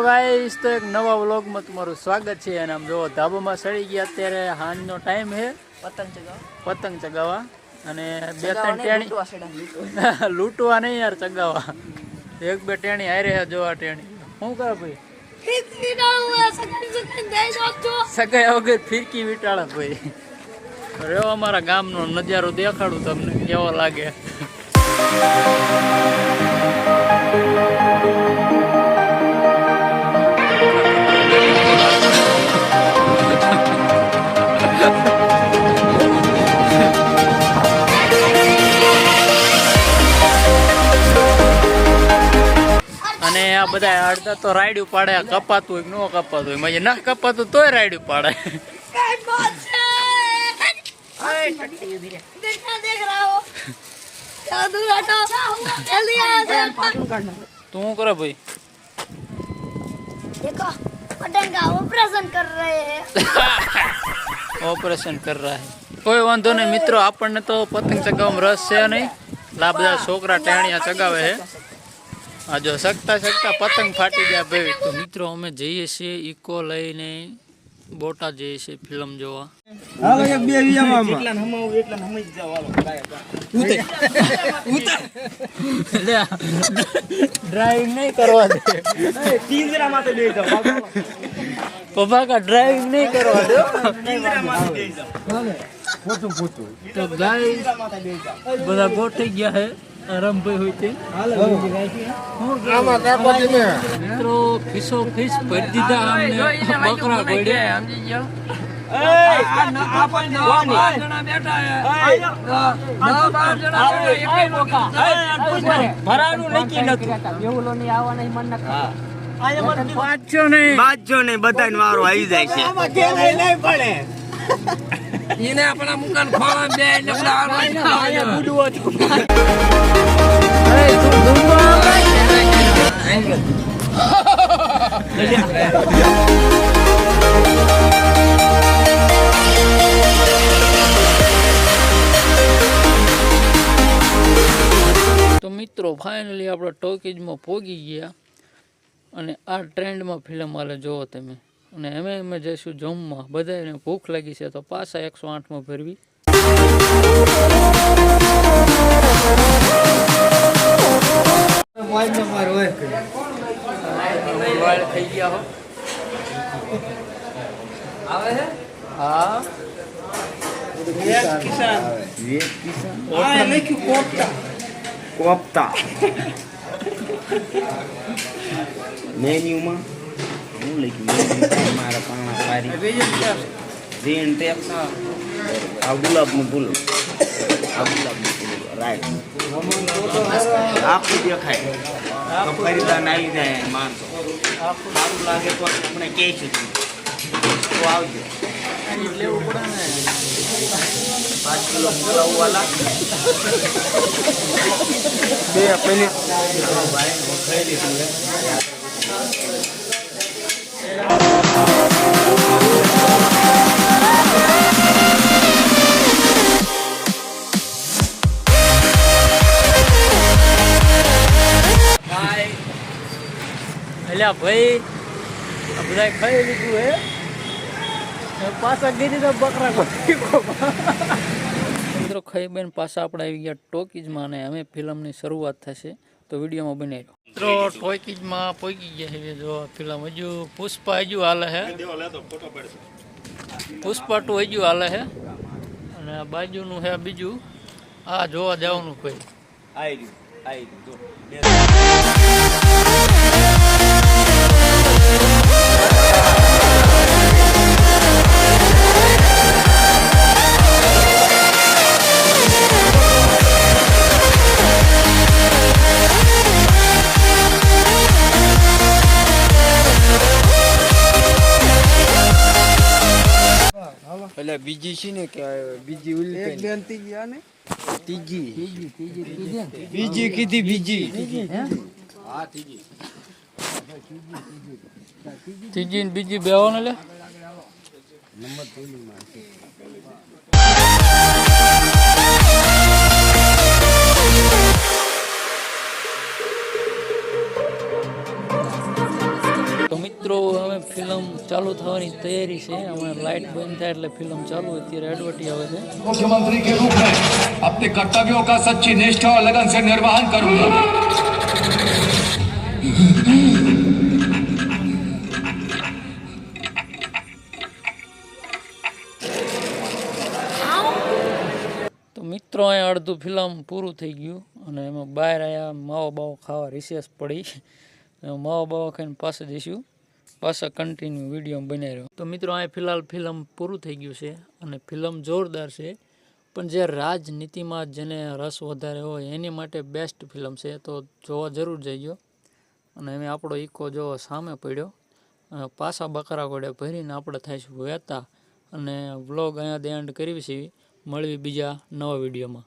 Guys, તો એક નવા વ્લોગમાં તમારું સ્વાગત છે। અને આમ જો ધાબામાં સડી ગયા, અત્યારે હાંજનો ટાઈમ છે પતંગ ચગાવવા અને બે ત્રણ ટેણી લૂંટવા નહીં યાર, ચગાવવા। એક બે ટેણી હારે છે, જોવા ટેણી શું કરે ભાઈ, સગાઈ વગર ફિરકી વીટાળે ભાઈ। રેવો અમારા ગામનો નજારો દેખાડું તમને કેવો લાગે। અને આ બધા અડધા તો રાયડું પાડે, કપાતું હોય ન કપાતું હોય, મજે ના કપાતું તોય રાયડું પાડે। તું શું કરે ભાઈ? देखो पतंग का ऑपरेशन कर रहे हैं। ऑपरेशन कर रहा है, कोई वांधो नहीं मित्रों, આપણને તો પતંગ ચગાવવામાં રસ છે નહીં। આ બધા છોકરા ટેણીયા ચગાવે છે। આ જો સકતા સકતા પતંગ ફાટી ગયા ભાઈ। તો મિત્રો અમે જઈએ છીએ ઇકો લઈને બોટાદ જઈએ છીએ ફિલ્મ જોવા। હાલો એક બે વિયામાં એટલા હમાવું એટલા હમી જ જાવ। હાલો ઉતર ડ્રાઇવિંગ નહીં કરવા દે, તીંજરા માથે બેસી જાવ। પપ્પા કા ડ્રાઇવિંગ નહીં કરવા દે, તીંજરા માથે બેસી જાવ। પોતું તો ગાઈસ બધા ગોઠી ગયા છે રમભાઈ હોય તે। આમાં કાપા તમે મિત્રો ખિસ્સો ખીસ ભરી દીધા અમને બકરા ગોડ્યા। બાજજો નહીં બધાને વારો આવી જાય છે। એને આપણા મુકાન ખોળા બે એટલે બુડવો તો મિત્રો ફાઇનલી આપણે ટોકીજમાં પહોંચી ગયા અને આ ટ્રેન્ડમાં ફિલ્મ હાલે જોવો તમે। અને અમે જઈશું જમવા, બધાને ભૂખ લાગી છે તો પાછા 108માં ફેરવી। થઈ ગયા હો આવે છે। હા કોપતા મેન્યુમાં હું લખ્યું મારા પાણા પારી રીણ તે આ ગુલાબનું ફૂલ, આ ગુલાબનું ફૂલ રાઈટ આખું દેખાય તો ખરીદા નાલી જાય માણસો। સારું લાગે તો આપણે કહીશું તો આવજો, લેવું પડે ને। 5 કિલો પુલાવ વાલા બે પેલી ભાઈ ખાઈ લીધું છે। અલ્યા ભાઈ આ બધા ખાઈ લીધું હે, પાછા ગીરી તો બકરા મિત્રો ખાઈ બેન પાછા આપણે આવી ગયા ટોકીજમાં અને અમે ફિલ્મની શરૂઆત થશે તો વિડીયોમાં બનાવી લો। મિત્રો ટોકીજમાં પહોંચી ગયા છે, જો ફિલ્મ હજુ પુષ્પા હજુ હાલે છે, પુષ્પા 2 હજુ હાલે છે અને આ બાજુનું છે બીજું, આ જોવા જવાનું ભાઈ। એટલે બીજી છે ને કે બીજી ઉલી એક બેન ત્રીજી આને ત્રીજી બીજી કીધી બીજી હા ત્રીજી ને બીજી બેવાનો લે નંબર 3 માં મિત્રો હવે ફિલ્મ ચાલુ થવાની તૈયારી છે. અમે લાઇટ બંધ થાય એટલે ફિલ્મ ચાલુ. અત્યારે એડવર્ટી આવે છે. मुख्यमंत्री के रूप में अपने कर्तव्यों का सच्ची निष्ठा और लगन से निर्वहन करूंगा. તો મિત્રો અહીંયા અડધું ફિલ્મ પૂરું થઈ ગયું અને એમાં બહાર આવ્યા માવો બાવો ખાવા રિસેસ પડી. માવો બાવો ખાઈને પાછા જઈશું. પાછા કન્ટિન્યુ વિડીયો બનાવી રહ્યો. તો મિત્રો અહીંયા ફિલહાલ ફિલ્મ પૂરું થઈ ગયું છે અને ફિલ્મ જોરદાર છે. પણ જે રાજનીતિમાં જેને રસ વધારે હોય એની માટે બેસ્ટ ફિલ્મ છે. તો જોવા જરૂર જઈજો. અને એમ આપણો ઇકો જોવો સામે પડ્યો. પાછા બકરા ઘોડે ભરીને આપણે થઈશું વહેતા. અને વ્લોગ અહીંયા એન્ડ કરવી છે. મળવી બીજા નવા વિડીયોમાં.